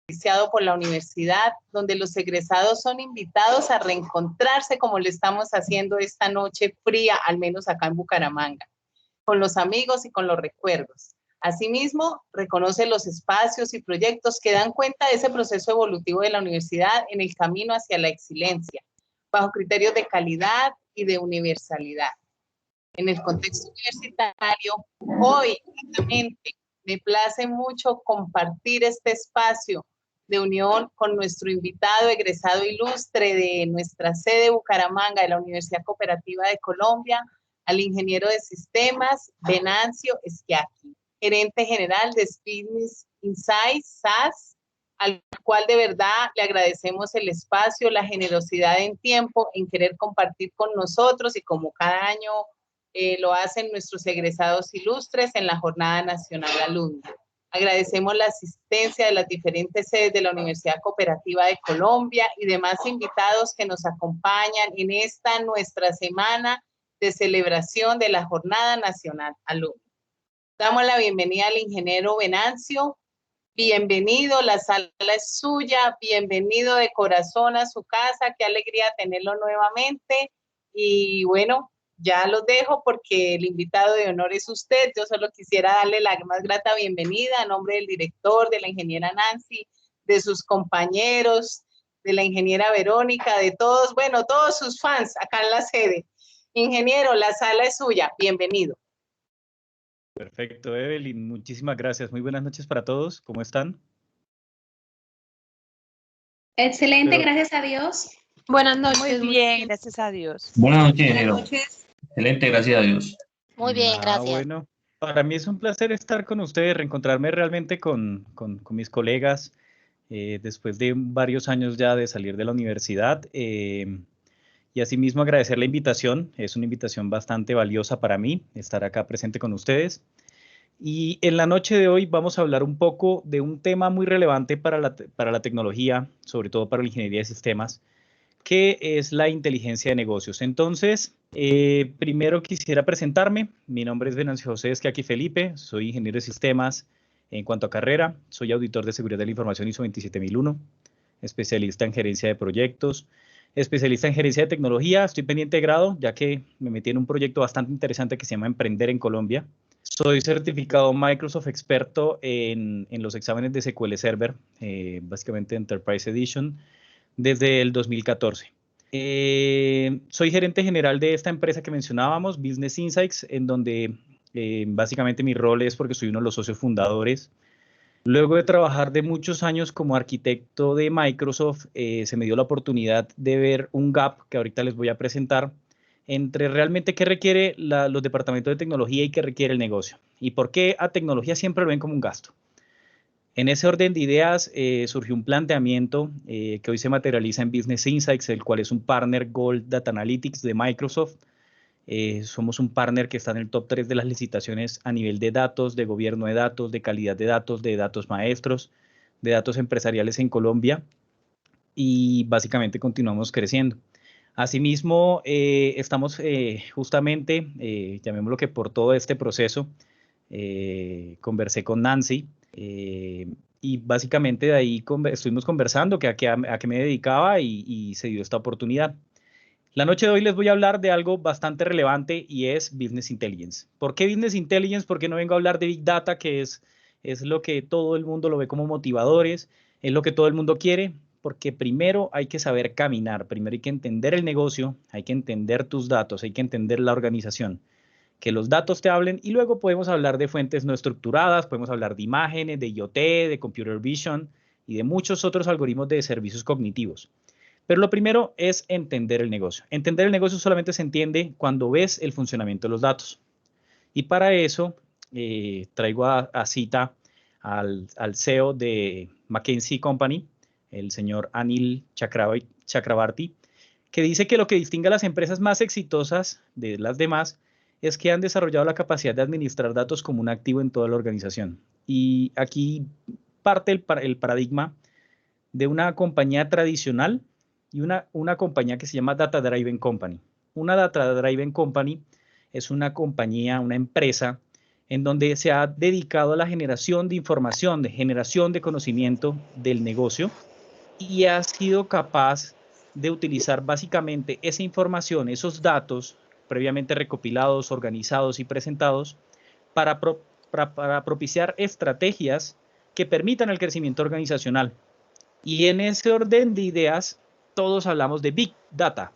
auspiciado por la universidad, donde los egresados son invitados a reencontrarse como lo estamos haciendo esta noche fría, al menos acá en Bucaramanga, con los amigos y con los recuerdos. Asimismo, reconoce los espacios y proyectos que dan cuenta de ese proceso evolutivo de la universidad en el camino hacia la excelencia, bajo criterios de calidad y de universalidad. En el contexto universitario, hoy, justamente, me place mucho compartir este espacio de unión con nuestro invitado egresado ilustre de nuestra sede Bucaramanga de la Universidad Cooperativa de Colombia, al ingeniero de sistemas Venancio Schiacchi, gerente general de Business Insights, SAS, al cual de verdad le agradecemos el espacio, la generosidad en tiempo, en querer compartir con nosotros y como cada año lo hacen nuestros egresados ilustres en la Jornada Nacional Alumni. Agradecemos la asistencia de las diferentes sedes de la Universidad Cooperativa de Colombia y demás invitados que nos acompañan en esta nuestra semana de celebración de la Jornada Nacional Alumni. Damos la bienvenida al ingeniero Venancio. Bienvenido, la sala es suya, bienvenido de corazón a su casa, qué alegría tenerlo nuevamente. Y bueno, ya los dejo porque el invitado de honor es usted. Yo solo quisiera darle la más grata bienvenida a nombre del director, de la ingeniera Nancy, de sus compañeros, de la ingeniera Verónica, de todos, bueno, todos sus fans acá en la sede. Ingeniero, la sala es suya, bienvenido. Perfecto, Evelyn, muchísimas gracias. Muy buenas noches para todos. ¿Cómo están? Excelente, gracias a Dios. Buenas noches. Muy bien, gracias a Dios. Buenas noches, ingeniero. Buenas noches. Excelente, gracias a Dios. Muy bien, gracias. Bueno, para mí es un placer estar con ustedes, reencontrarme realmente con mis colegas después de varios años ya de salir de la universidad. Y asimismo agradecer la invitación. Es una invitación bastante valiosa para mí estar acá presente con ustedes. Y en la noche de hoy vamos a hablar un poco de un tema muy relevante para la tecnología, sobre todo para la ingeniería de sistemas, que es la inteligencia de negocios. Entonces, primero quisiera presentarme. Mi nombre es Venancio José Schiacchi Felipe, soy ingeniero de sistemas en cuanto a carrera. Soy auditor de seguridad de la información ISO 27001, especialista en gerencia de proyectos, especialista en gerencia de tecnología. Estoy pendiente de grado, ya que me metí en un proyecto bastante interesante que se llama Emprender en Colombia. Soy certificado Microsoft experto en los exámenes de SQL Server, básicamente Enterprise Edition, desde el 2014. Soy gerente general de esta empresa que mencionábamos, Business Insights, en donde básicamente mi rol es porque soy uno de los socios fundadores. Luego de trabajar de muchos años como arquitecto de Microsoft, se me dio la oportunidad de ver un gap que ahorita les voy a presentar entre realmente qué requiere los departamentos de tecnología y qué requiere el negocio. Y por qué a tecnología siempre lo ven como un gasto. En ese orden de ideas surgió un planteamiento que hoy se materializa en Business Insights, el cual es un partner Gold Data Analytics de Microsoft. Somos un partner que está en el top 3 de las licitaciones a nivel de datos, de gobierno de datos, de calidad de datos maestros, de datos empresariales en Colombia. Y básicamente continuamos creciendo. Asimismo, estamos justamente, llamémoslo que por todo este proceso, conversé con Nancy y básicamente de ahí estuvimos conversando a qué me dedicaba y se dio esta oportunidad. La noche de hoy les voy a hablar de algo bastante relevante y es Business Intelligence. ¿Por qué Business Intelligence? Porque no vengo a hablar de Big Data, que es lo que todo el mundo lo ve como motivadores, es lo que todo el mundo quiere. Porque primero hay que saber caminar, primero hay que entender el negocio, hay que entender tus datos, hay que entender la organización, que los datos te hablen y luego podemos hablar de fuentes no estructuradas, podemos hablar de imágenes, de IoT, de Computer Vision y de muchos otros algoritmos de servicios cognitivos. Pero lo primero es entender el negocio. Entender el negocio solamente se entiende cuando ves el funcionamiento de los datos. Y para eso traigo a cita al CEO de McKinsey Company, el señor Anil Chakrabarty, que dice que lo que distingue a las empresas más exitosas de las demás es que han desarrollado la capacidad de administrar datos como un activo en toda la organización. Y aquí parte el paradigma de una compañía tradicional y una compañía que se llama Data Driven Company. Una Data Driven Company es una compañía, una empresa en donde se ha dedicado a la generación de información, de generación de conocimiento del negocio y ha sido capaz de utilizar básicamente esa información, esos datos previamente recopilados, organizados y presentados para propiciar estrategias que permitan el crecimiento organizacional. Y en ese orden de ideas, todos hablamos de Big Data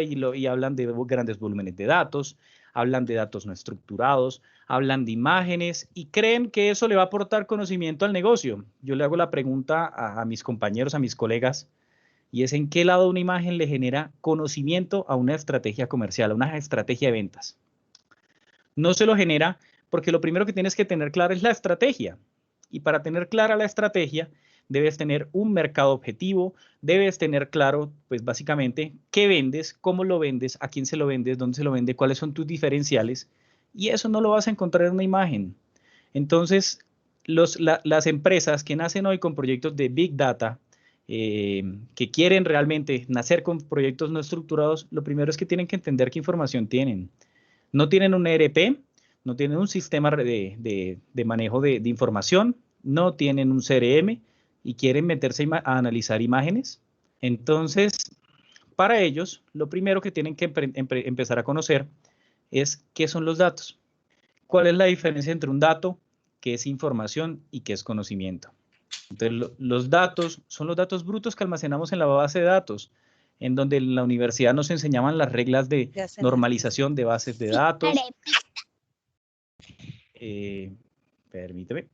y hablan de grandes volúmenes de datos, hablan de datos no estructurados, hablan de imágenes y creen que eso le va a aportar conocimiento al negocio. Yo le hago la pregunta a mis compañeros, a mis colegas, y es en qué lado una imagen le genera conocimiento a una estrategia comercial, a una estrategia de ventas. No se lo genera porque lo primero que tienes que tener clara es la estrategia. Y para tener clara la estrategia, debes tener un mercado objetivo, debes tener claro, pues básicamente, qué vendes, cómo lo vendes, a quién se lo vendes, dónde se lo vende, cuáles son tus diferenciales. Y eso no lo vas a encontrar en una imagen. Entonces, las empresas que nacen hoy con proyectos de Big Data, que quieren realmente nacer con proyectos no estructurados, lo primero es que tienen que entender qué información tienen. No tienen un ERP, no tienen un sistema de manejo de información, no tienen un CRM y quieren meterse a analizar imágenes. Entonces, para ellos, lo primero que tienen que empezar a conocer es qué son los datos. ¿Cuál es la diferencia entre un dato, qué es información y qué es conocimiento? Entonces, los datos son los datos brutos que almacenamos en la base de datos, en donde en la universidad nos enseñaban las reglas de normalización de bases de datos. Permíteme.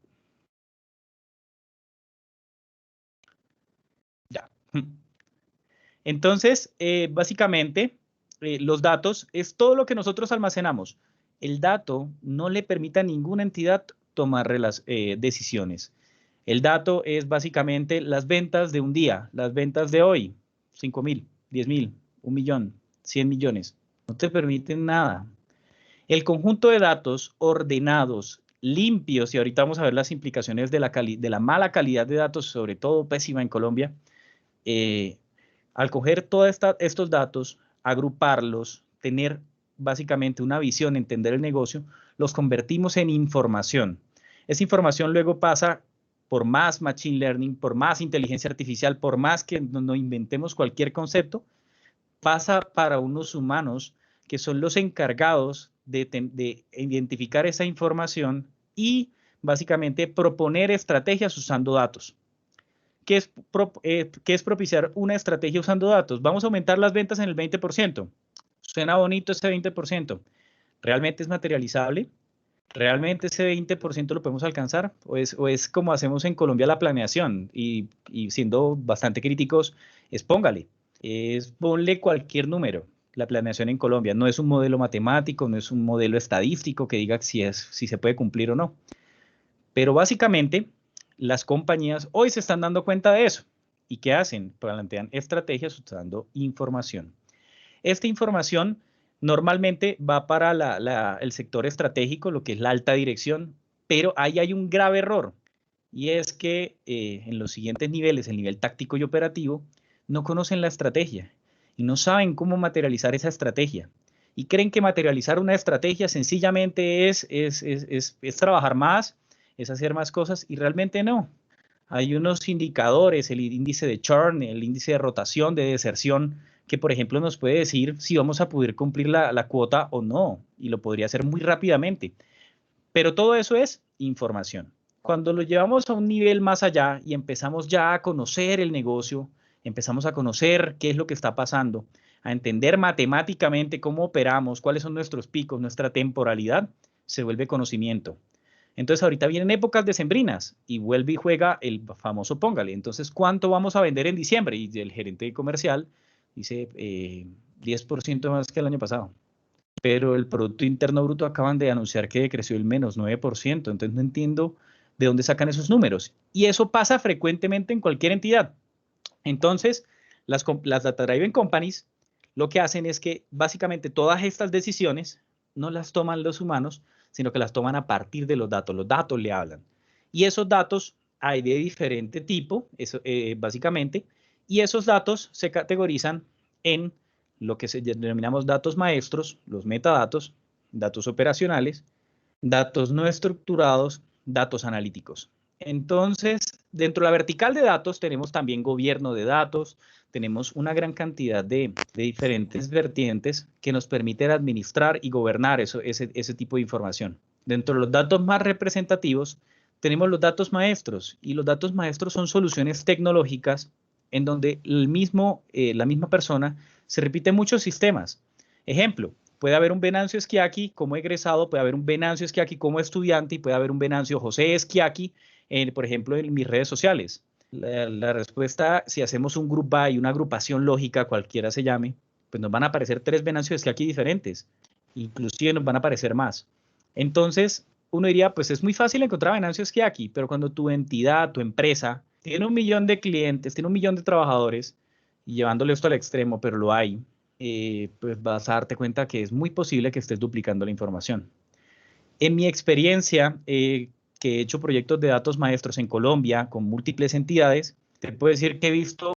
Ya. Entonces, básicamente, los datos es todo lo que nosotros almacenamos. El dato no le permite a ninguna entidad tomar decisiones. El dato es básicamente las ventas de un día, las ventas de hoy, 5.000, 10.000, 1.000.000, 100 millones. No te permiten nada. El conjunto de datos ordenados, limpios, y ahorita vamos a ver las implicaciones de la mala calidad de datos, sobre todo pésima en Colombia, al coger todos estos datos, agruparlos, tener básicamente una visión, entender el negocio, los convertimos en información. Esa información luego pasa por más machine learning, por más inteligencia artificial, por más que no inventemos cualquier concepto, pasa para unos humanos que son los encargados de identificar esa información y básicamente proponer estrategias usando datos. ¿Qué es propiciar una estrategia usando datos? Vamos a aumentar las ventas en el 20%. Suena bonito ese 20%. ¿Realmente es materializable? ¿Realmente ese 20% lo podemos alcanzar? ¿O es como hacemos en Colombia la planeación? Y siendo bastante críticos, póngale. Ponle cualquier número. La planeación en Colombia no es un modelo matemático, no es un modelo estadístico que diga si se puede cumplir o no. Pero básicamente, las compañías hoy se están dando cuenta de eso. ¿Y qué hacen? Plantean estrategias usando información. Esta información normalmente va para el sector estratégico, lo que es la alta dirección, pero ahí hay un grave error. Y es que en los siguientes niveles, el nivel táctico y operativo, no conocen la estrategia y no saben cómo materializar esa estrategia. Y creen que materializar una estrategia sencillamente es trabajar más, es hacer más cosas, y realmente no. Hay unos indicadores, el índice de churn, el índice de rotación, de deserción, que por ejemplo nos puede decir si vamos a poder cumplir la cuota o no, y lo podría hacer muy rápidamente. Pero todo eso es información. Cuando lo llevamos a un nivel más allá y empezamos ya a conocer el negocio, empezamos a conocer qué es lo que está pasando, a entender matemáticamente cómo operamos, cuáles son nuestros picos, nuestra temporalidad, se vuelve conocimiento. Entonces ahorita vienen épocas decembrinas y vuelve y juega el famoso póngale. Entonces, ¿cuánto vamos a vender en diciembre? Y el gerente comercial dice 10% más que el año pasado. Pero el Producto Interno Bruto acaban de anunciar que creció el menos 9%. Entonces no entiendo de dónde sacan esos números. Y eso pasa frecuentemente en cualquier entidad. Entonces, las Data Driven Companies lo que hacen es que básicamente todas estas decisiones no las toman los humanos, sino que las toman a partir de los datos. Los datos le hablan. Y esos datos hay de diferente tipo, básicamente, y esos datos se categorizan en lo que denominamos datos maestros, los metadatos, datos operacionales, datos no estructurados, datos analíticos. Entonces, dentro de la vertical de datos tenemos también gobierno de datos, tenemos una gran cantidad de diferentes vertientes que nos permiten administrar y gobernar ese tipo de información. Dentro de los datos más representativos tenemos los datos maestros, y los datos maestros son soluciones tecnológicas en donde la misma persona se repite en muchos sistemas. Ejemplo, puede haber un Venancio Schiacchi como egresado, puede haber un Venancio Schiacchi como estudiante y puede haber un Venancio José Schiacchi, por ejemplo, en mis redes sociales. La respuesta, si hacemos un group by, una agrupación lógica, cualquiera se llame, pues nos van a aparecer 3 Venancio Schiacchi diferentes. Inclusive nos van a aparecer más. Entonces, uno diría, pues es muy fácil encontrar Venancio Schiacchi, pero cuando tu entidad, tu empresa, tiene 1 millón de clientes, tiene 1 millón de trabajadores, y llevándole esto al extremo, pero lo hay, pues vas a darte cuenta que es muy posible que estés duplicando la información. En mi experiencia, que he hecho proyectos de datos maestros en Colombia con múltiples entidades, te puedo decir que he visto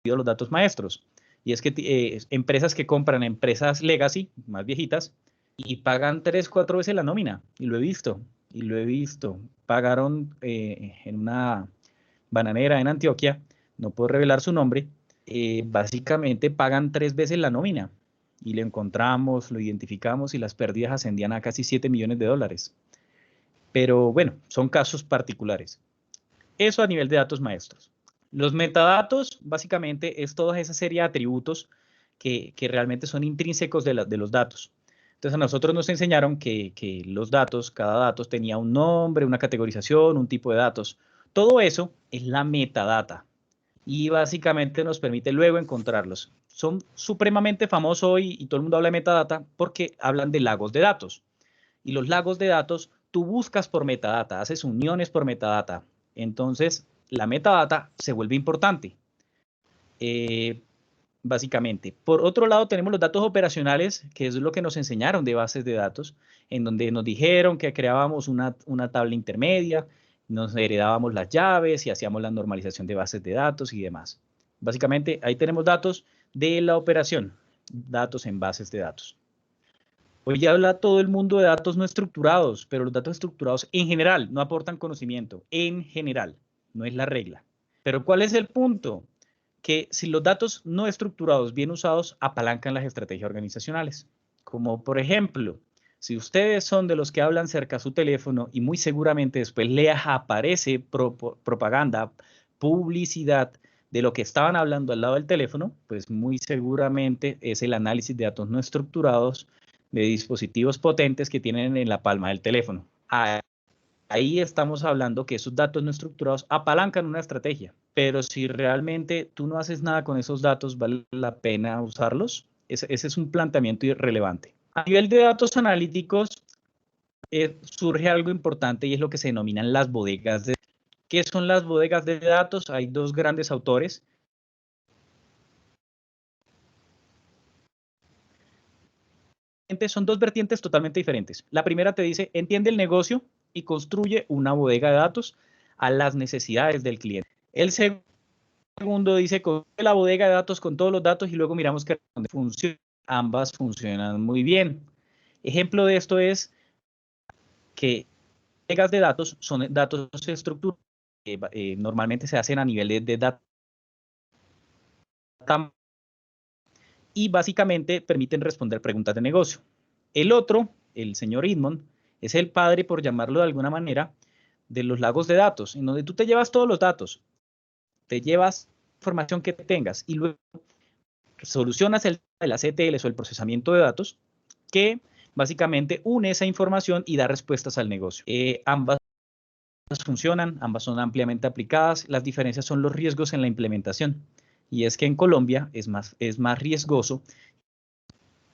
los datos maestros. Y es que empresas que compran empresas legacy, más viejitas, y pagan 3, 4 veces la nómina. Y lo he visto, Pagaron en una bananera en Antioquia, no puedo revelar su nombre, básicamente pagan 3 veces la nómina. Y lo encontramos, lo identificamos y las pérdidas ascendían a casi 7 millones de dólares. Pero bueno, son casos particulares. Eso a nivel de datos maestros. Los metadatos, básicamente, es toda esa serie de atributos que realmente son intrínsecos de los datos. Entonces, a nosotros nos enseñaron que los datos, cada dato tenía un nombre, una categorización, un tipo de datos. Todo eso es la metadata. Y básicamente nos permite luego encontrarlos. Son supremamente famosos hoy y todo el mundo habla de metadata porque hablan de lagos de datos. Y los lagos de datos, tú buscas por metadata, haces uniones por metadata. Entonces, la metadata se vuelve importante. Básicamente. Por otro lado, tenemos los datos operacionales, que es lo que nos enseñaron de bases de datos, en donde nos dijeron que creábamos una tabla intermedia, nos heredábamos las llaves y hacíamos la normalización de bases de datos y demás. Básicamente, ahí tenemos datos de la operación, datos en bases de datos. Hoy ya habla todo el mundo de datos no estructurados, pero los datos estructurados en general no aportan conocimiento, en general, no es la regla. Pero ¿cuál es el punto? Que si los datos no estructurados, bien usados, apalancan las estrategias organizacionales. Como por ejemplo, si ustedes son de los que hablan cerca a su teléfono y muy seguramente después les aparece propaganda, publicidad de lo que estaban hablando al lado del teléfono, pues muy seguramente es el análisis de datos no estructurados de dispositivos potentes que tienen en la palma del teléfono. Ahí estamos hablando que esos datos no estructurados apalancan una estrategia, pero si realmente tú no haces nada con esos datos, ¿vale la pena usarlos? Ese es un planteamiento irrelevante. A nivel de datos analíticos, surge algo importante y es lo que se denominan las bodegas de datos. ¿Qué son las bodegas de datos? Hay 2 grandes autores. Son 2 vertientes totalmente diferentes. La primera te dice, entiende el negocio y construye una bodega de datos a las necesidades del cliente. El segundo dice, construye la bodega de datos con todos los datos y luego miramos que funciona. Ambas funcionan muy bien. Ejemplo de esto es que bodegas de datos son datos estructurados que normalmente se hacen a nivel de data y básicamente permiten responder preguntas de negocio. El otro, el señor Edmond, es el padre, por llamarlo de alguna manera, de los lagos de datos, en donde tú te llevas todos los datos, te llevas información que tengas y luego solucionas el de las ETLs o el procesamiento de datos que básicamente une esa información y da respuestas al negocio. Ambas funcionan, ambas son ampliamente aplicadas. Las diferencias son los riesgos en la implementación. Y es que en Colombia es más riesgoso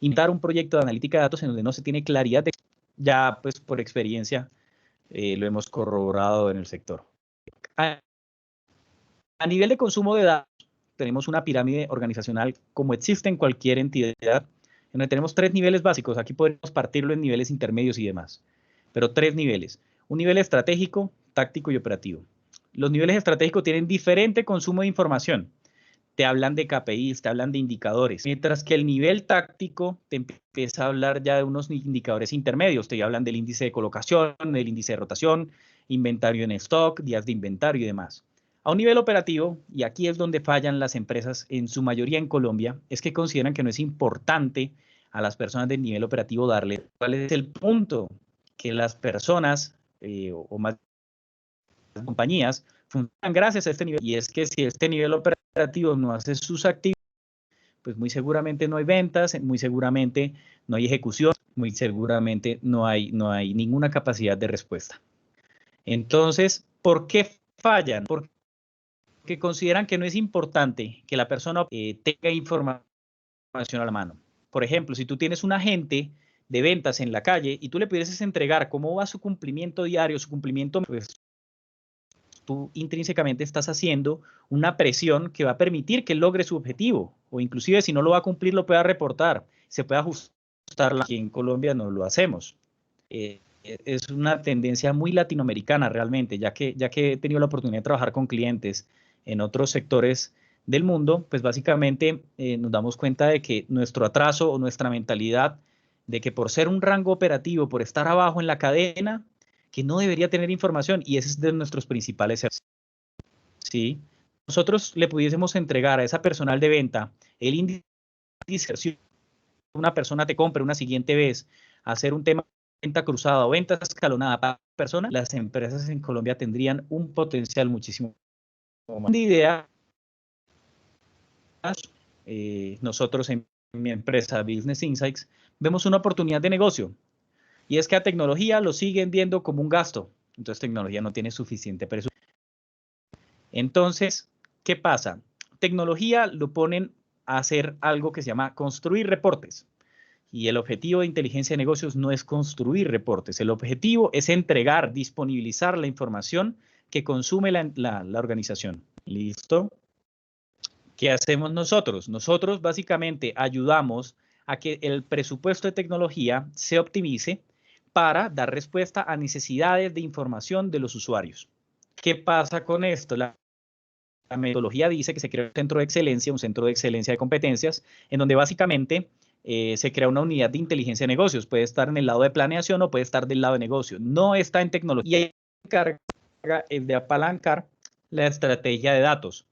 intentar un proyecto de analítica de datos en donde no se tiene claridad de, ya pues por experiencia lo hemos corroborado en el sector. A nivel de consumo de datos, tenemos una pirámide organizacional como existe en cualquier entidad, en donde tenemos 3 niveles básicos. Aquí podemos partirlo en niveles intermedios y demás, pero 3 niveles. Un nivel estratégico, táctico y operativo. Los niveles estratégicos tienen diferente consumo de información, te hablan de KPIs, te hablan de indicadores, mientras que el nivel táctico te empieza a hablar ya de unos indicadores intermedios, te hablan del índice de colocación, del índice de rotación, inventario en stock, días de inventario y demás. A un nivel operativo, y aquí es donde fallan las empresas, en su mayoría en Colombia, es que consideran que no es importante a las personas del nivel operativo darle. ¿Cuál es el punto? Que las personas, o más compañías, funcionan gracias a este nivel, y es que si este nivel operativo no hace sus actividades, pues muy seguramente no hay ventas, muy seguramente no hay ejecución, muy seguramente no hay ninguna capacidad de respuesta. Entonces, ¿por qué fallan? Porque consideran que no es importante que la persona tenga información a la mano. Por ejemplo, si tú tienes un agente de ventas en la calle y tú le pudieses entregar cómo va su cumplimiento diario, su cumplimiento, pues tú intrínsecamente estás haciendo una presión que va a permitir que él logre su objetivo, o inclusive si no lo va a cumplir lo pueda reportar, se puede ajustar. Aquí en Colombia no lo hacemos. Es una tendencia muy latinoamericana realmente, ya que he tenido la oportunidad de trabajar con clientes en otros sectores del mundo, pues básicamente nos damos cuenta de que nuestro atraso o nuestra mentalidad de que por ser un rango operativo, por estar abajo en la cadena, que no debería tener información, y ese es de nuestros principales errores. ¿Sí? Nosotros le pudiésemos entregar a esa personal de venta el índice de inserción, una persona te compre una siguiente vez, hacer un tema de venta cruzada o venta escalonada para personas, las empresas en Colombia tendrían un potencial muchísimo más. De idea, nosotros en mi empresa Business Insights vemos una oportunidad de negocio, y es que a tecnología lo siguen viendo como un gasto, entonces tecnología no tiene suficiente presupuesto. Entonces, ¿qué pasa? Tecnología lo ponen a hacer algo que se llama construir reportes. Y el objetivo de inteligencia de negocios no es construir reportes. El objetivo es entregar, disponibilizar la información que consume la organización. ¿Listo? ¿Qué hacemos nosotros? Nosotros básicamente ayudamos a que el presupuesto de tecnología se optimice para dar respuesta a necesidades de información de los usuarios. ¿Qué pasa con esto? La metodología dice que se crea un centro de excelencia de competencias, en donde básicamente se crea una unidad de inteligencia de negocios. Puede estar en el lado de planeación o puede estar del lado de negocio. No está en tecnología. Y ahí se encarga de apalancar la estrategia de datos.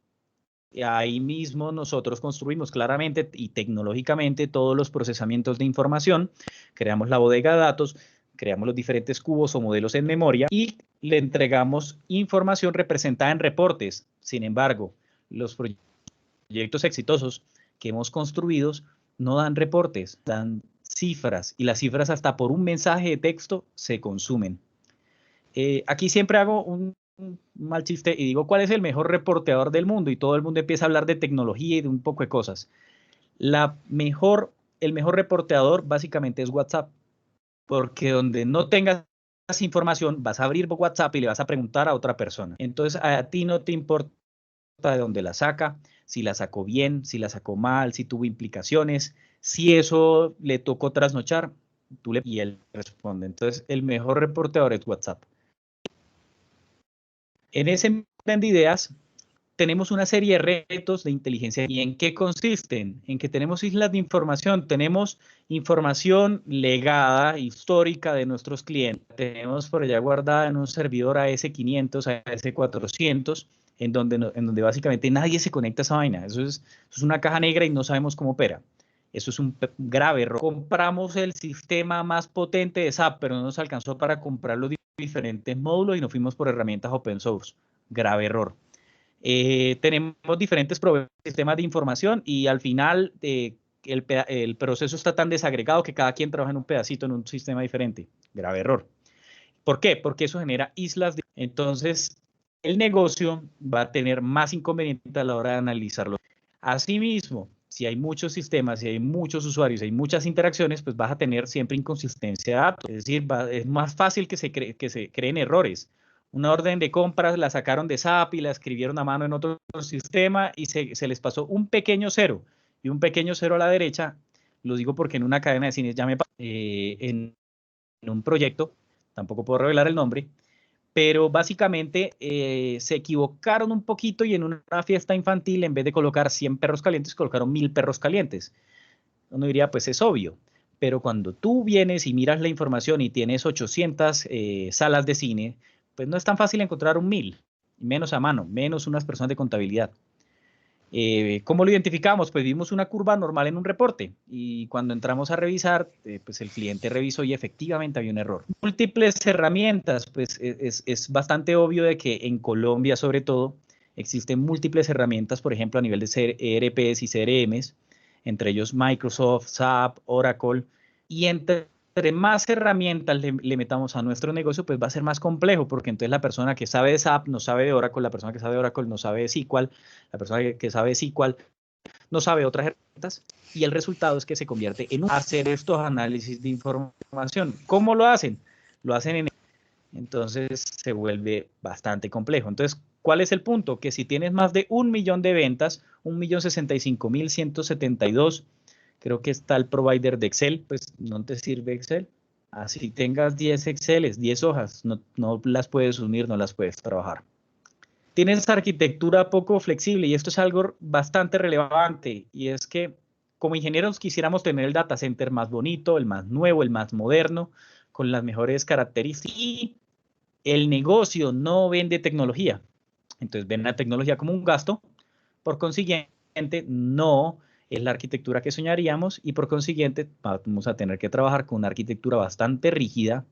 Y ahí mismo nosotros construimos claramente y tecnológicamente todos los procesamientos de información, creamos la bodega de datos, creamos los diferentes cubos o modelos en memoria y le entregamos información representada en reportes. Sin embargo, los proyectos exitosos que hemos construido no dan reportes, dan cifras, y las cifras hasta por un mensaje de texto se consumen. Aquí siempre hago un mal chiste y digo, ¿cuál es el mejor reporteador del mundo? Y todo el mundo empieza a hablar de tecnología y de un poco de cosas. El mejor reporteador básicamente es WhatsApp, porque donde no tengas información vas a abrir WhatsApp y le vas a preguntar a otra persona. Entonces a ti no te importa de dónde la saca, si la sacó bien, si la sacó mal, si tuvo implicaciones, si eso le tocó trasnochar, y él responde. Entonces el mejor reporteador es WhatsApp. En ese plan de ideas tenemos una serie de retos de inteligencia. ¿Y en qué consisten? En que tenemos islas de información, tenemos información legada, histórica de nuestros clientes. Tenemos por allá guardada en un servidor AS500, AS400, en donde básicamente nadie se conecta a esa vaina. Eso es una caja negra y no sabemos cómo opera. Eso es un grave error. Compramos el sistema más potente de SAP, pero no nos alcanzó para comprar los diferentes módulos y nos fuimos por herramientas open source. Grave error. Tenemos diferentes sistemas de información y al final el proceso está tan desagregado que cada quien trabaja en un pedacito en un sistema diferente. Grave error. ¿Por qué? Porque eso genera islas. Entonces, el negocio va a tener más inconvenientes a la hora de analizarlo. Asimismo, si hay muchos sistemas, si hay muchos usuarios, si hay muchas interacciones, pues vas a tener siempre inconsistencia de datos. Es decir, es más fácil que se creen errores. Una orden de compras la sacaron de SAP y la escribieron a mano en otro sistema y se les pasó un pequeño cero. Y un pequeño cero a la derecha, lo digo porque en una cadena de cines ya me pasó, en un proyecto, tampoco puedo revelar el nombre, pero básicamente se equivocaron un poquito y en una fiesta infantil, en vez de colocar 100 perros calientes, colocaron 1000 perros calientes. Uno diría, pues es obvio, pero cuando tú vienes y miras la información y tienes 800 salas de cine, pues no es tan fácil encontrar un 1000, menos a mano, menos unas personas de contabilidad. ¿Cómo lo identificamos? Pues vimos una curva normal en un reporte y cuando entramos a revisar, pues el cliente revisó y efectivamente había un error. Múltiples herramientas, pues es bastante obvio de que en Colombia sobre todo existen múltiples herramientas, por ejemplo a nivel de ERPs y CRMs, entre ellos Microsoft, SAP, Oracle, y entre más herramientas le metamos a nuestro negocio, pues va a ser más complejo, porque entonces la persona que sabe de SAP no sabe de Oracle, la persona que sabe de Oracle no sabe de SQL, la persona que sabe de SQL no sabe otras herramientas, y el resultado es que se convierte en hacer estos análisis de información. ¿Cómo lo hacen? Lo hacen en... Entonces se vuelve bastante complejo. Entonces, ¿cuál es el punto? Que si tienes más de 1 millón de ventas, 1.065.172, creo que está el provider de Excel, pues no te sirve Excel. Así tengas 10 Exceles, 10 hojas, no las puedes unir, no las puedes trabajar. Tienes arquitectura poco flexible y esto es algo bastante relevante y es que como ingenieros quisiéramos tener el data center más bonito, el más nuevo, el más moderno, con las mejores características y el negocio no vende tecnología. Entonces ven la tecnología como un gasto, por consiguiente no es la arquitectura que soñaríamos y por consiguiente vamos a tener que trabajar con una arquitectura bastante rígida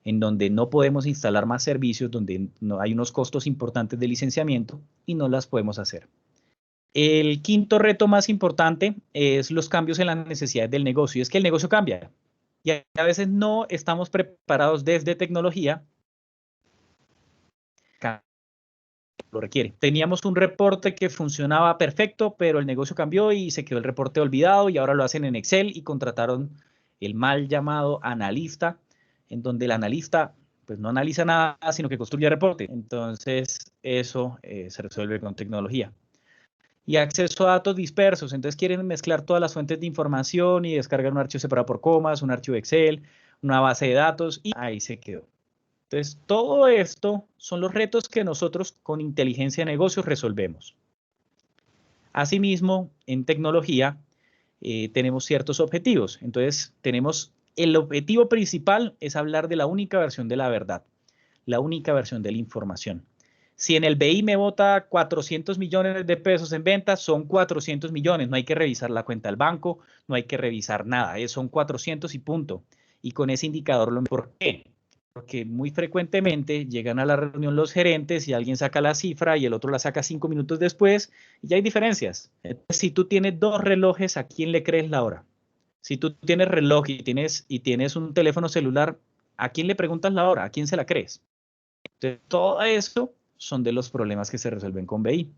en donde no podemos instalar más servicios, donde no hay unos costos importantes de licenciamiento y no las podemos hacer. El quinto reto más importante es los cambios en las necesidades del negocio. Y es que el negocio cambia y a veces no estamos preparados desde tecnología. Lo requiere. Teníamos un reporte que funcionaba perfecto, pero el negocio cambió y se quedó el reporte olvidado y ahora lo hacen en Excel y contrataron el mal llamado analista, en donde el analista pues no analiza nada, sino que construye reporte. Entonces, eso se resuelve con tecnología. Y acceso a datos dispersos. Entonces, quieren mezclar todas las fuentes de información y descargar un archivo separado por comas, un archivo Excel, una base de datos y ahí se quedó. Entonces, todo esto son los retos que nosotros con inteligencia de negocios resolvemos. Asimismo, en tecnología tenemos ciertos objetivos. Entonces, el objetivo principal es hablar de la única versión de la verdad, la única versión de la información. Si en el BI me bota 400 millones de pesos en ventas, son 400 millones. No hay que revisar la cuenta del banco, no hay que revisar nada. Son 400 y punto. Y con ese indicador, ¿por qué? Porque muy frecuentemente llegan a la reunión los gerentes y alguien saca la cifra y el otro la saca 5 minutos después y ya hay diferencias. Entonces, si tú tienes 2 relojes, ¿a quién le crees la hora? Si tú tienes reloj y tienes un teléfono celular, ¿a quién le preguntas la hora? ¿A quién se la crees? Entonces, todo eso son de los problemas que se resuelven con BI.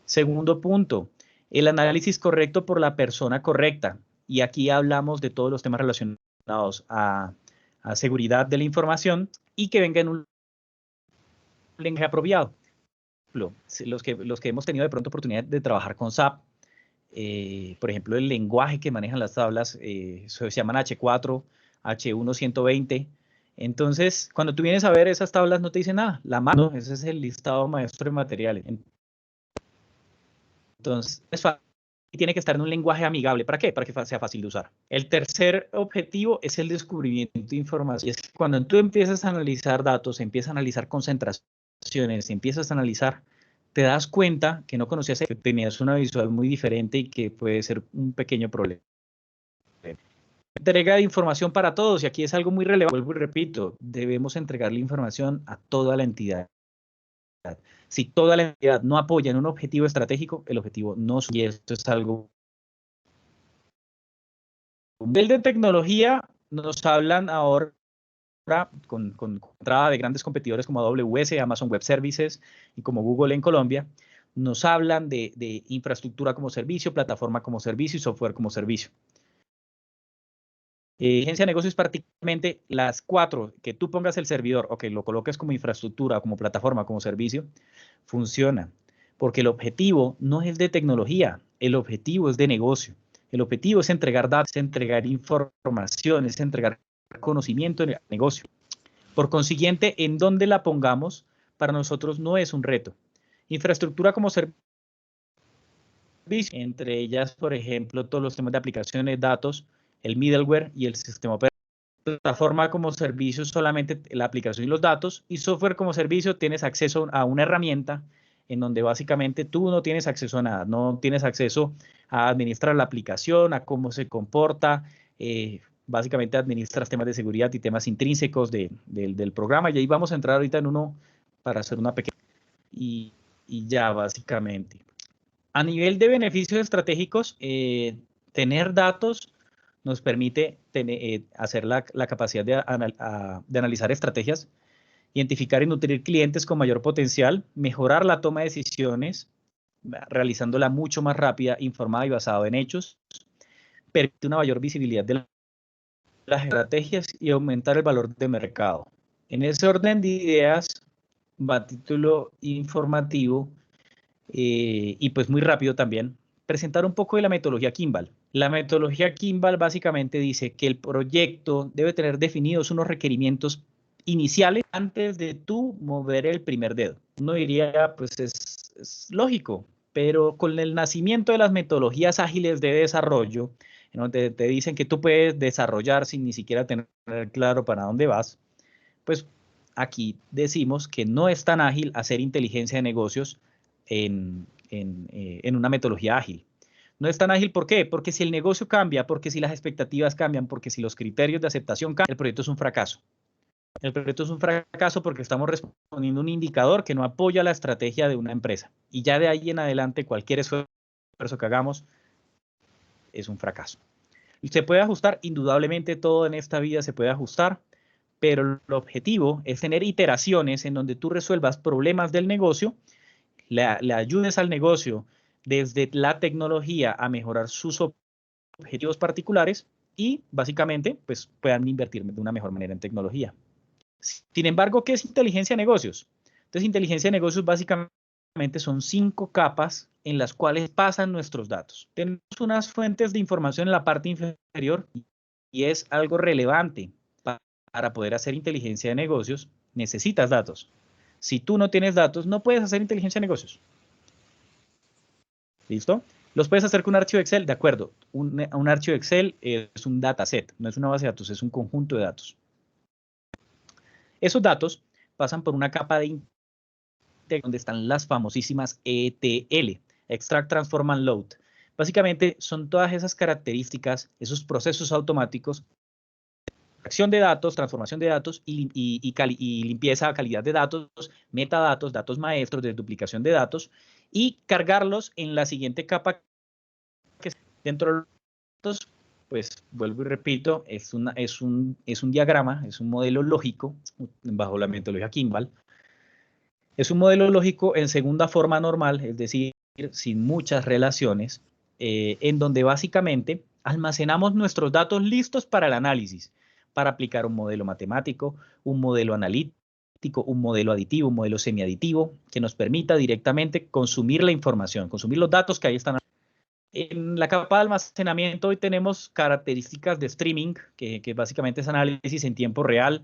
Segundo punto, el análisis correcto por la persona correcta. Y aquí hablamos de todos los temas relacionados a seguridad de la información y que venga en un lenguaje apropiado. Los que hemos tenido de pronto oportunidad de trabajar con SAP, por ejemplo, el lenguaje que manejan las tablas se llaman H4, H1, 120. Entonces, cuando tú vienes a ver esas tablas no te dicen nada. La mano, ese es el listado maestro de materiales. Entonces, es fácil. Y tiene que estar en un lenguaje amigable. ¿Para qué? Para que sea fácil de usar. El tercer objetivo es el descubrimiento de información. Y es que cuando tú empiezas a analizar datos, empiezas a analizar concentraciones, empiezas a analizar, te das cuenta que no conocías, que tenías una visual muy diferente y que puede ser un pequeño problema. Entrega de información para todos, y aquí es algo muy relevante. Vuelvo y repito, debemos entregarle información a toda la entidad. Si toda la entidad no apoya en un objetivo estratégico, el objetivo no sube. Y esto es algo. A nivel de tecnología, nos hablan ahora con entrada de grandes competidores como AWS, Amazon Web Services y como Google en Colombia, nos hablan de infraestructura como servicio, plataforma como servicio y software como servicio. Agencia de negocios, prácticamente las 4, que tú pongas el servidor o que lo coloques como infraestructura, como plataforma, como servicio, funciona. Porque el objetivo no es de tecnología, el objetivo es de negocio. El objetivo es entregar datos, es entregar información, es entregar conocimiento en el negocio. Por consiguiente, en donde la pongamos, para nosotros no es un reto. Infraestructura como servicio, entre ellas, por ejemplo, todos los temas de aplicaciones, datos, el middleware y el sistema operativo. Plataforma como servicio solamente la aplicación y los datos, y software como servicio tienes acceso a una herramienta en donde básicamente tú no tienes acceso a nada, no tienes acceso a administrar la aplicación, a cómo se comporta, básicamente administras temas de seguridad y temas intrínsecos del programa, y ahí vamos a entrar ahorita en uno para hacer una pequeña y ya básicamente. A nivel de beneficios estratégicos, tener datos nos permite hacer la capacidad de analizar estrategias, identificar y nutrir clientes con mayor potencial, mejorar la toma de decisiones, realizándola mucho más rápida, informada y basada en hechos, permite una mayor visibilidad de las estrategias y aumentar el valor de mercado. En ese orden de ideas, va a título informativo y pues muy rápido también, presentar un poco de la metodología Kimball. La metodología Kimball básicamente dice que el proyecto debe tener definidos unos requerimientos iniciales antes de tú mover el primer dedo. Uno diría, pues es lógico, pero con el nacimiento de las metodologías ágiles de desarrollo, en donde te dicen que tú puedes desarrollar sin ni siquiera tener claro para dónde vas, pues aquí decimos que no es tan ágil hacer inteligencia de negocios en una metodología ágil. No es tan ágil, ¿por qué? Porque si el negocio cambia, porque si las expectativas cambian, porque si los criterios de aceptación cambian, el proyecto es un fracaso. El proyecto es un fracaso porque estamos respondiendo a un indicador que no apoya la estrategia de una empresa. Y ya de ahí en adelante, cualquier esfuerzo que hagamos es un fracaso. Y se puede ajustar, indudablemente todo en esta vida se puede ajustar, pero el objetivo es tener iteraciones en donde tú resuelvas problemas del negocio, le ayudes al negocio desde la tecnología a mejorar sus objetivos particulares y básicamente pues puedan invertir de una mejor manera en tecnología. Sin embargo, ¿qué es inteligencia de negocios? Entonces, inteligencia de negocios básicamente son 5 capas en las cuales pasan nuestros datos. Tenemos unas fuentes de información en la parte inferior y es algo relevante. Para poder hacer inteligencia de negocios, necesitas datos. Si tú no tienes datos, no puedes hacer inteligencia de negocios. ¿Listo? ¿Los puedes hacer con un archivo Excel? De acuerdo. Un archivo Excel es un dataset, no es una base de datos, es un conjunto de datos. Esos datos pasan por una capa de donde están las famosísimas ETL, Extract, Transform and Load. Básicamente son todas esas características, esos procesos automáticos, extracción de datos, transformación de datos y limpieza, calidad de datos, metadatos, datos maestros, desduplicación de datos y cargarlos en la siguiente capa que dentro de los datos, pues vuelvo y repito, es un diagrama, es un modelo lógico bajo la metodología Kimball. Es un modelo lógico en segunda forma normal, es decir, sin muchas relaciones, en donde básicamente almacenamos nuestros datos listos para el análisis, para aplicar un modelo matemático, un modelo analítico, un modelo aditivo, un modelo semiaditivo, que nos permita directamente consumir la información, consumir los datos que ahí están. En la capa de almacenamiento hoy tenemos características de streaming, que básicamente es análisis en tiempo real.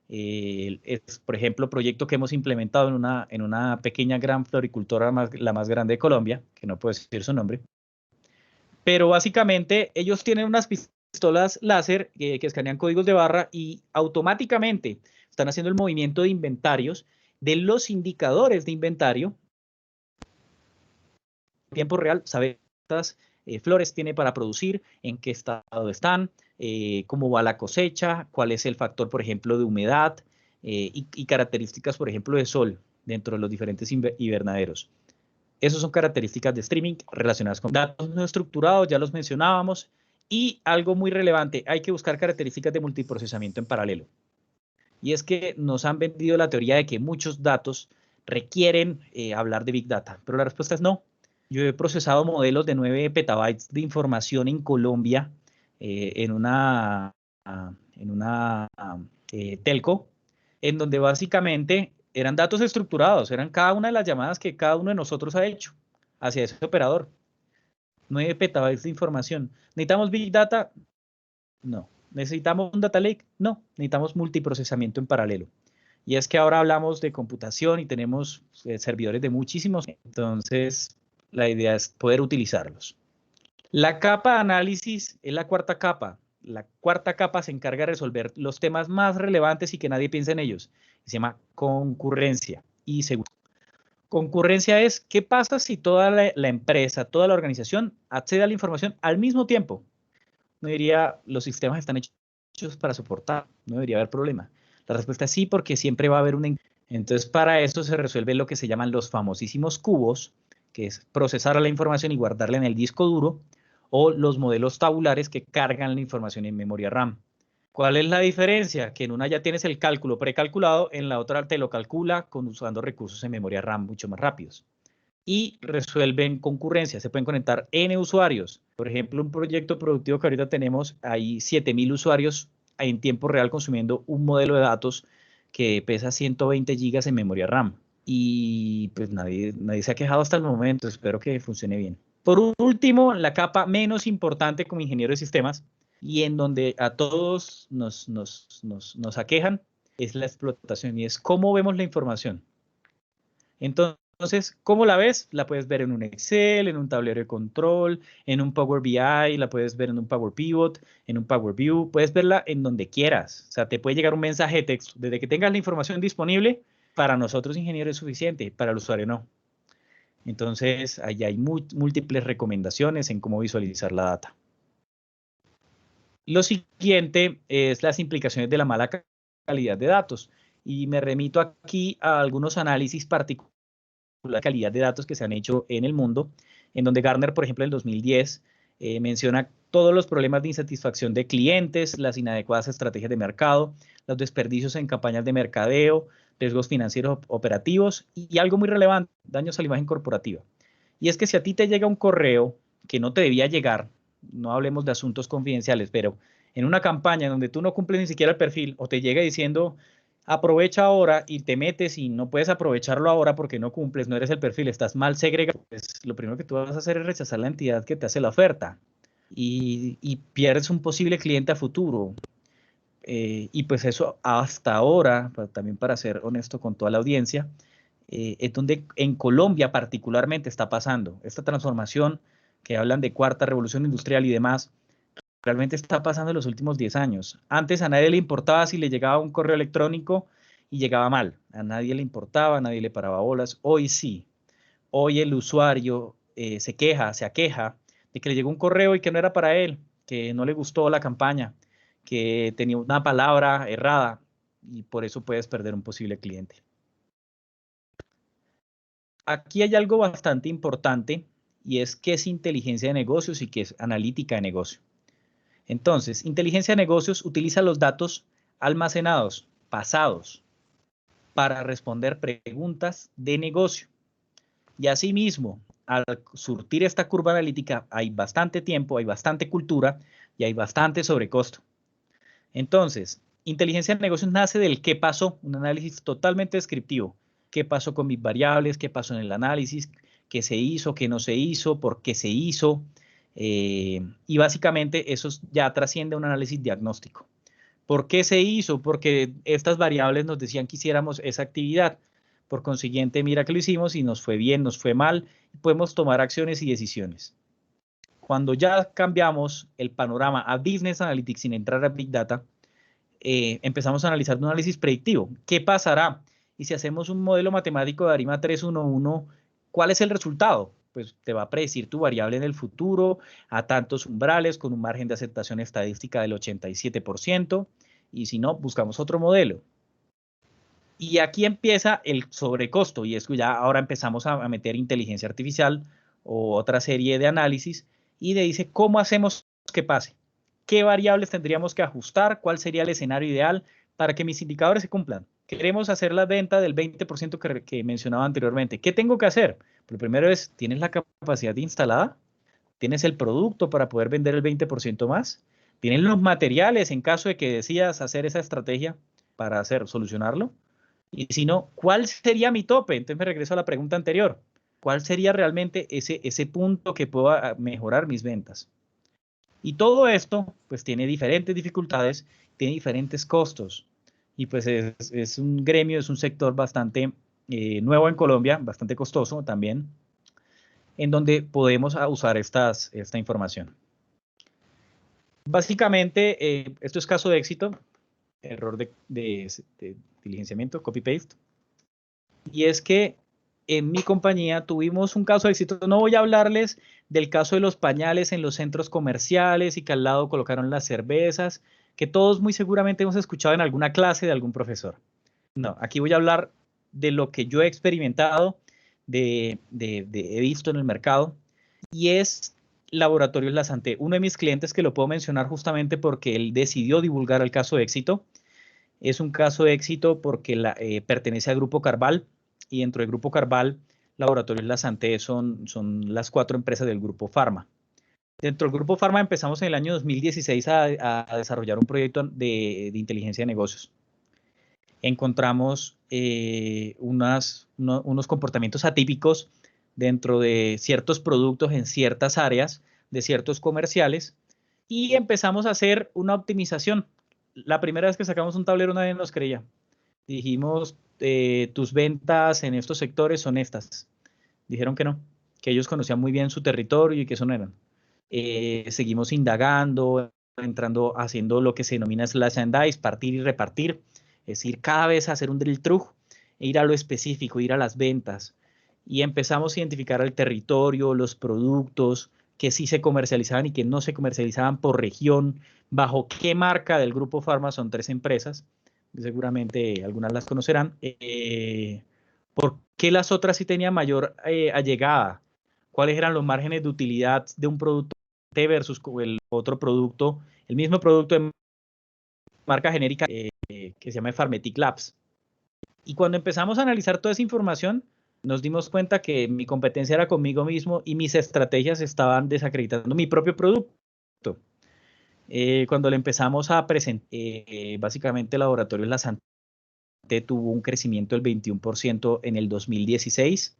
Es, por ejemplo, proyecto que hemos implementado en una pequeña gran floricultora, la más grande de Colombia, que no puedo decir su nombre. Pero básicamente ellos tienen unas pistolas láser que escanean códigos de barra y automáticamente están haciendo el movimiento de inventarios de los indicadores de inventario. En tiempo real, sabe cuántas flores tiene para producir, en qué estado están, cómo va la cosecha, cuál es el factor, por ejemplo, de humedad y características, por ejemplo, de sol dentro de los diferentes invernaderos. Esas son características de streaming relacionadas con datos no estructurados, ya los mencionábamos, y algo muy relevante, hay que buscar características de multiprocesamiento en paralelo. Y es que nos han vendido la teoría de que muchos datos requieren hablar de Big Data, pero la respuesta es no. Yo he procesado modelos de 9 petabytes de información en Colombia en una telco, en donde básicamente eran datos estructurados, eran cada una de las llamadas que cada uno de nosotros ha hecho hacia ese operador. 9 petabytes de información. ¿Necesitamos Big Data? No. ¿Necesitamos un Data Lake? No. Necesitamos multiprocesamiento en paralelo. Y es que ahora hablamos de computación y tenemos servidores de muchísimos, entonces la idea es poder utilizarlos. La capa de análisis es la cuarta capa. La cuarta capa se encarga de resolver los temas más relevantes y que nadie piensa en ellos. Se llama concurrencia y seguridad. Concurrencia es, ¿qué pasa si toda la empresa, toda la organización accede a la información al mismo tiempo? No diría, los sistemas están hechos para soportar, no debería haber problema. La respuesta es sí, porque siempre va a haber una... Entonces, para eso se resuelve lo que se llaman los famosísimos cubos, que es procesar la información y guardarla en el disco duro, o los modelos tabulares que cargan la información en memoria RAM. ¿Cuál es la diferencia? Que en una ya tienes el cálculo precalculado, en la otra te lo calcula usando recursos en memoria RAM mucho más rápidos. Y resuelven concurrencia, se pueden conectar N usuarios. Por ejemplo, un proyecto productivo que ahorita tenemos, hay 7.000 usuarios en tiempo real consumiendo un modelo de datos que pesa 120 gigas en memoria RAM. Y pues nadie se ha quejado hasta el momento, espero que funcione bien. Por último, la capa menos importante como ingeniero de sistemas y en donde a todos nos aquejan es la explotación y es cómo vemos la información. Entonces, ¿cómo la ves? La puedes ver en un Excel, en un tablero de control, en un Power BI, la puedes ver en un Power Pivot, en un Power View, puedes verla en donde quieras. O sea, te puede llegar un mensaje de texto. Desde que tengas la información disponible, para nosotros ingenieros es suficiente, para el usuario no. Entonces, allá hay múltiples recomendaciones en cómo visualizar la data. Lo siguiente es las implicaciones de la mala calidad de datos. Y me remito aquí a algunos análisis particulares de calidad de datos que se han hecho en el mundo, en donde Gartner, por ejemplo, en el 2010, menciona todos los problemas de insatisfacción de clientes, las inadecuadas estrategias de mercado, los desperdicios en campañas de mercadeo, riesgos financieros operativos y algo muy relevante, daños a la imagen corporativa. Y es que si a ti te llega un correo que no te debía llegar, no hablemos de asuntos confidenciales, pero en una campaña donde tú no cumples ni siquiera el perfil o te llega diciendo aprovecha ahora y te metes y no puedes aprovecharlo ahora porque no cumples, no eres el perfil, estás mal segregado, pues lo primero que tú vas a hacer es rechazar la entidad que te hace la oferta y pierdes un posible cliente a futuro. Y pues eso hasta ahora, también para ser honesto con toda la audiencia, es donde en Colombia particularmente está pasando. Esta transformación que hablan de cuarta revolución industrial y demás, realmente está pasando en los últimos 10 años. Antes a nadie le importaba si le llegaba un correo electrónico y llegaba mal. A nadie le importaba, a nadie le paraba bolas. Hoy sí. Hoy el usuario se aqueja de que le llegó un correo y que no era para él, que no le gustó la campaña, que tenía una palabra errada y por eso puedes perder un posible cliente. Aquí hay algo bastante importante y es qué es inteligencia de negocios y qué es analítica de negocio. Entonces, inteligencia de negocios utiliza los datos almacenados, pasados, para responder preguntas de negocio. Y asimismo, al surtir esta curva analítica, hay bastante tiempo, hay bastante cultura y hay bastante sobrecosto. Entonces, inteligencia de negocios nace del qué pasó, un análisis totalmente descriptivo. ¿Qué pasó con mis variables? ¿Qué pasó en el análisis? ¿Qué se hizo? ¿Qué no se hizo? ¿Por qué se hizo? Y básicamente eso ya trasciende a un análisis diagnóstico. ¿Por qué se hizo? Porque estas variables nos decían que hiciéramos esa actividad. Por consiguiente, mira que lo hicimos y nos fue bien, nos fue mal, y podemos tomar acciones y decisiones. Cuando ya cambiamos el panorama a Business Analytics sin entrar a Big Data, empezamos a analizar un análisis predictivo. ¿Qué pasará? Y si hacemos un modelo matemático de ARIMA 311, ¿cuál es el resultado? Pues te va a predecir tu variable en el futuro a tantos umbrales con un margen de aceptación estadística del 87%, y si no, buscamos otro modelo. Y aquí empieza el sobrecosto, y es que ya ahora empezamos a meter inteligencia artificial o otra serie de análisis, y le dice cómo hacemos que pase. ¿Qué variables tendríamos que ajustar? ¿Cuál sería el escenario ideal para que mis indicadores se cumplan? Queremos hacer la venta del 20% que mencionaba anteriormente. ¿Qué tengo que hacer? Lo primero es, ¿tienes la capacidad instalada? ¿Tienes el producto para poder vender el 20% más? ¿Tienes los materiales en caso de que decidas hacer esa estrategia para solucionarlo? Y si no, ¿cuál sería mi tope? Entonces me regreso a la pregunta anterior. ¿Cuál sería realmente ese punto que pueda mejorar mis ventas? Y todo esto, pues tiene diferentes dificultades, tiene diferentes costos. y pues es un gremio, es un sector bastante nuevo en Colombia, bastante costoso también, en donde podemos usar esta información. Básicamente, esto es caso de éxito, error de diligenciamiento, copy-paste, y es que en mi compañía tuvimos un caso de éxito. No voy a hablarles del caso de los pañales en los centros comerciales y que al lado colocaron las cervezas, que todos muy seguramente hemos escuchado en alguna clase de algún profesor. No, aquí voy a hablar de lo que yo he experimentado, he visto en el mercado, y es Laboratorios La Santé. Uno de mis clientes, que lo puedo mencionar justamente porque él decidió divulgar el caso de éxito, es un caso de éxito porque pertenece al Grupo Carval, y dentro del Grupo Carval, Laboratorios La Santé son las 4 empresas del Grupo Pharma. Dentro del Grupo Pharma empezamos en el año 2016 a desarrollar un proyecto de inteligencia de negocios. Encontramos unos comportamientos atípicos dentro de ciertos productos en ciertas áreas de ciertos comerciales y empezamos a hacer una optimización. La primera vez que sacamos un tablero nadie nos creía. Dijimos, tus ventas en estos sectores son estas. Dijeron que no, que ellos conocían muy bien su territorio y que eso no eran. Seguimos indagando, entrando, haciendo lo que se denomina slash and dice, partir y repartir. Es decir, cada vez hacer un drill through, e ir a lo específico, ir a las ventas. Y empezamos a identificar el territorio, los productos que sí se comercializaban y que no se comercializaban por región, bajo qué marca del Grupo Pharma. Son 3 empresas, seguramente algunas las conocerán. ¿Por qué las otras sí tenían mayor allegada? ¿Cuáles eran los márgenes de utilidad de un producto versus el otro producto, el mismo producto de marca genérica que se llama Pharmetic Labs? Y cuando empezamos a analizar toda esa información, nos dimos cuenta que mi competencia era conmigo mismo y mis estrategias estaban desacreditando mi propio producto. Cuando le empezamos a presentar, básicamente Laboratorios La Santé tuvo un crecimiento del 21% en el 2016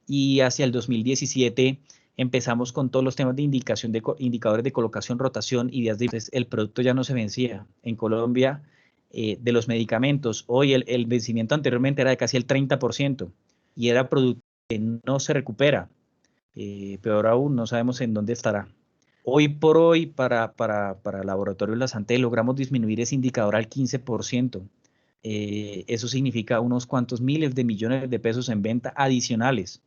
y hacia el 2017 empezamos con todos los temas de indicación de indicadores de colocación, rotación y días de el producto ya no se vencía. En Colombia, de los medicamentos, hoy el vencimiento anteriormente era de casi el 30% y era producto que no se recupera. Peor aún, no sabemos en dónde estará. Hoy por hoy, para Laboratorios La Santé, logramos disminuir ese indicador al 15%. Eso significa unos cuantos miles de millones de pesos en venta adicionales.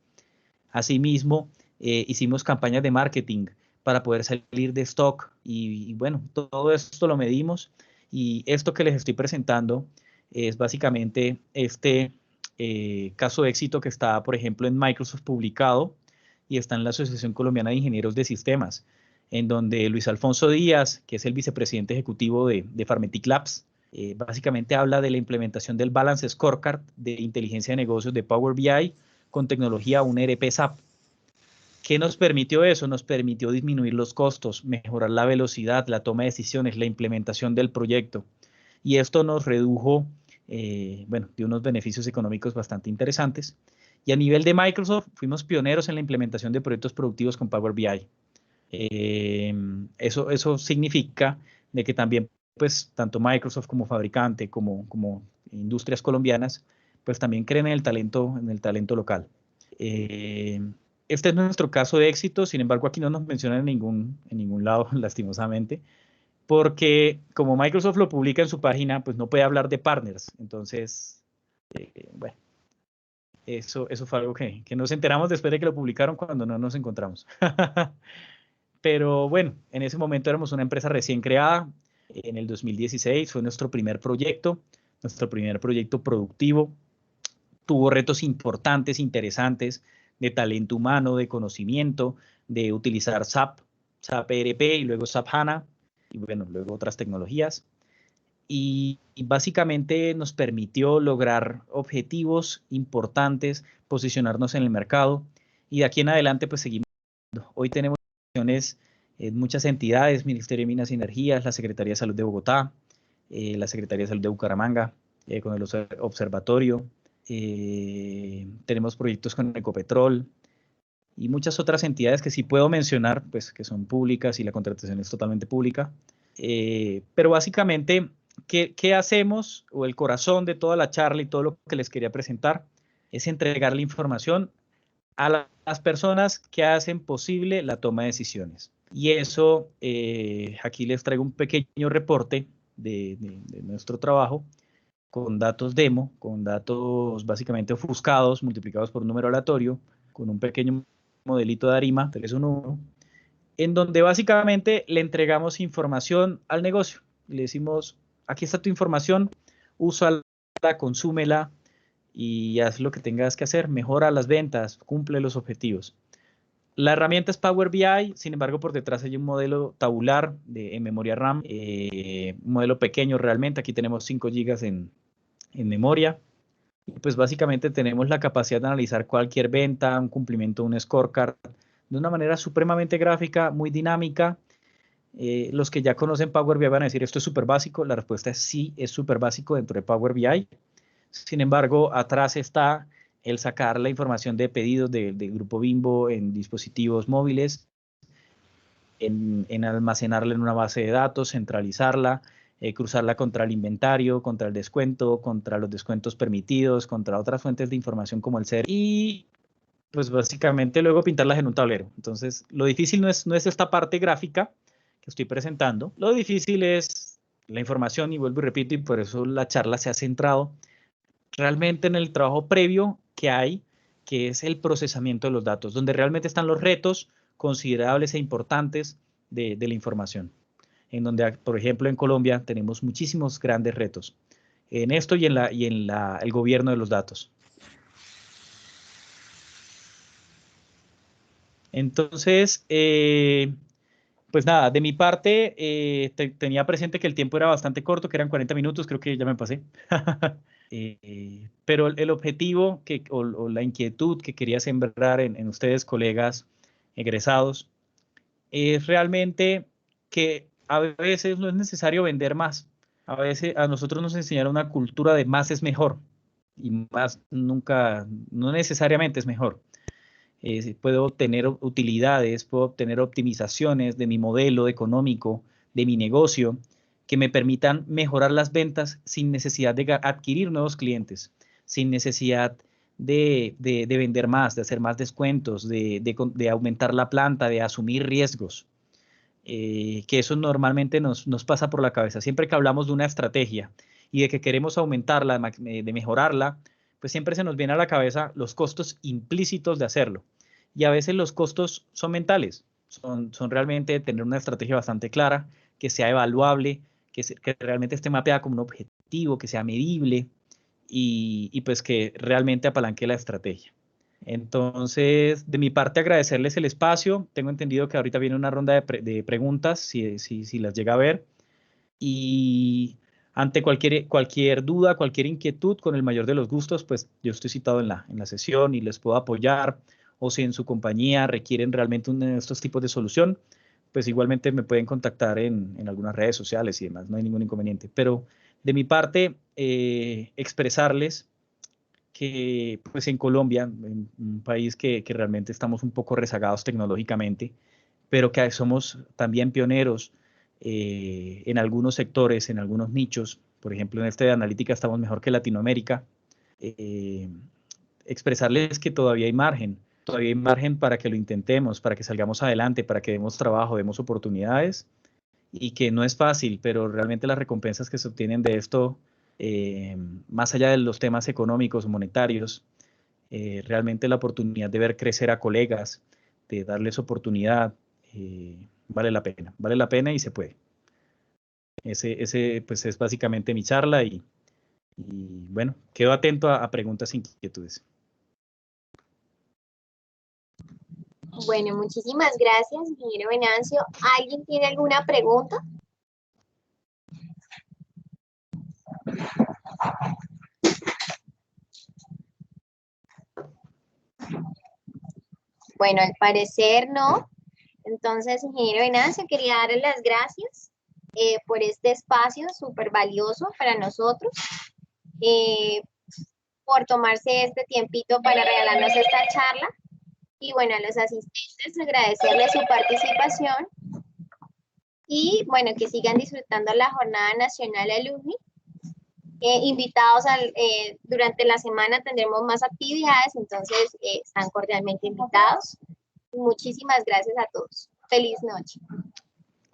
Asimismo, hicimos campañas de marketing para poder salir de stock y bueno, todo esto lo medimos, y esto que les estoy presentando es básicamente este caso de éxito que está, por ejemplo, en Microsoft publicado y está en la Asociación Colombiana de Ingenieros de Sistemas, en donde Luis Alfonso Díaz, que es el vicepresidente ejecutivo de Pharmetic Labs, básicamente habla de la implementación del Balance Scorecard de inteligencia de negocios de Power BI con tecnología, un ERP SAP. ¿Qué nos permitió eso? Nos permitió disminuir los costos, mejorar la velocidad, la toma de decisiones, la implementación del proyecto. Y esto nos redujo, bueno, de unos beneficios económicos bastante interesantes. Y a nivel de Microsoft, fuimos pioneros en la implementación de proyectos productivos con Power BI. Eso significa de que también, pues, tanto Microsoft como fabricante, como industrias colombianas, pues también creen en el talento local. Este es nuestro caso de éxito. Sin embargo, aquí no nos mencionan en ningún lado, lastimosamente, porque como Microsoft lo publica en su página, pues no puede hablar de partners. Entonces, bueno, eso fue algo que nos enteramos después de que lo publicaron, cuando no nos encontramos. Pero bueno, en ese momento éramos una empresa recién creada. En el 2016 fue nuestro primer proyecto productivo. Tuvo retos importantes, interesantes, de talento humano, de conocimiento, de utilizar SAP ERP y luego SAP HANA, y bueno, luego otras tecnologías. Y básicamente nos permitió lograr objetivos importantes, posicionarnos en el mercado, y de aquí en adelante pues seguimos. Hoy tenemos en muchas entidades: Ministerio de Minas y Energías, la Secretaría de Salud de Bogotá, la Secretaría de Salud de Bucaramanga, con el observatorio. Tenemos proyectos con Ecopetrol y muchas otras entidades que sí puedo mencionar, pues que son públicas y la contratación es totalmente pública. Pero básicamente ¿qué hacemos? O el corazón de toda la charla y todo lo que les quería presentar es entregar la información a las personas que hacen posible la toma de decisiones. Y eso, aquí les traigo un pequeño reporte de nuestro trabajo con datos demo, con datos básicamente ofuscados, multiplicados por un número aleatorio, con un pequeño modelito de ARIMA 311, en donde básicamente le entregamos información al negocio. Le decimos, aquí está tu información, úsala, consúmela y haz lo que tengas que hacer, mejora las ventas, cumple los objetivos. La herramienta es Power BI, sin embargo, por detrás hay un modelo tabular en memoria RAM, un modelo pequeño realmente, aquí tenemos 5 GB en memoria. Pues básicamente tenemos la capacidad de analizar cualquier venta, un cumplimiento, un scorecard, de una manera supremamente gráfica, muy dinámica. Los que ya conocen Power BI van a decir, esto es súper básico. La respuesta es sí, es súper básico dentro de Power BI. Sin embargo, atrás está el sacar la información de pedidos del Grupo Bimbo en dispositivos móviles, en almacenarla en una base de datos, centralizarla, cruzarla contra el inventario, contra el descuento, contra los descuentos permitidos, contra otras fuentes de información como el CER y pues básicamente luego pintarlas en un tablero. Entonces, lo difícil no es esta parte gráfica que estoy presentando, lo difícil es la información y vuelvo y repito y por eso la charla se ha centrado realmente en el trabajo previo que hay, que es el procesamiento de los datos, donde realmente están los retos considerables e importantes de la información. En donde, por ejemplo, en Colombia tenemos muchísimos grandes retos en esto y en el gobierno de los datos. Entonces, pues nada, de mi parte, tenía presente que el tiempo era bastante corto, que eran 40 minutos, creo que ya me pasé. Pero el objetivo o la inquietud que quería sembrar en ustedes, colegas egresados, es realmente que a veces no es necesario vender más. A veces a nosotros nos enseñaron una cultura de más es mejor y más nunca, no necesariamente es mejor. Puedo obtener utilidades, puedo obtener optimizaciones de mi modelo económico, de mi negocio, que me permitan mejorar las ventas sin necesidad de adquirir nuevos clientes, sin necesidad de vender más, de hacer más descuentos, de aumentar la planta, de asumir riesgos. Que eso normalmente nos pasa por la cabeza. Siempre que hablamos de una estrategia y de que queremos aumentarla, de mejorarla, pues siempre se nos viene a la cabeza los costos implícitos de hacerlo. Y a veces los costos son mentales, son realmente tener una estrategia bastante clara, que sea evaluable, que realmente esté mapeada como un objetivo, que sea medible y pues que realmente apalanque la estrategia. Entonces, de mi parte, agradecerles el espacio. Tengo entendido que ahorita viene una ronda de preguntas, si las llega a ver. Y ante cualquier duda, cualquier inquietud, con el mayor de los gustos, pues yo estoy citado en la sesión y les puedo apoyar. O si en su compañía requieren realmente uno de estos tipos de solución, pues igualmente me pueden contactar en algunas redes sociales y demás, no hay ningún inconveniente. Pero de mi parte, expresarles que pues en Colombia, en un país que realmente estamos un poco rezagados tecnológicamente, pero que somos también pioneros en algunos sectores, en algunos nichos, por ejemplo en este de analítica estamos mejor que Latinoamérica, eh, expresarles que todavía hay margen para que lo intentemos, para que salgamos adelante, para que demos trabajo, demos oportunidades y que no es fácil, pero realmente las recompensas que se obtienen de esto, más allá de los temas económicos o monetarios, realmente la oportunidad de ver crecer a colegas, de darles oportunidad, vale la pena y se puede. Ese pues es básicamente mi charla y bueno, quedo atento a preguntas e inquietudes. Bueno, muchísimas gracias, ingeniero Venancio. ¿Alguien tiene alguna pregunta? Bueno, al parecer no. Entonces, ingeniero Venancio, quería darle las gracias por este espacio súper valioso para nosotros, por tomarse este tiempito para regalarnos esta charla. Y bueno, a los asistentes agradecerles su participación y bueno, que sigan disfrutando la Jornada Nacional Alumni. Invitados durante la semana tendremos más actividades, entonces están cordialmente invitados. Muchísimas gracias a todos. Feliz noche.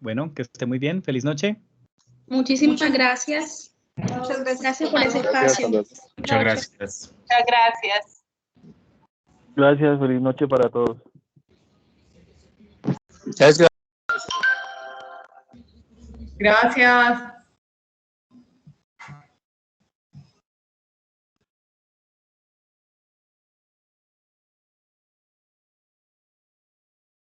Bueno, que esté muy bien. Feliz noche. Muchísimas gracias. Muchas gracias. Gracias por ese espacio. Muchas gracias. Muchas gracias. Gracias, feliz noche para todos. Gracias.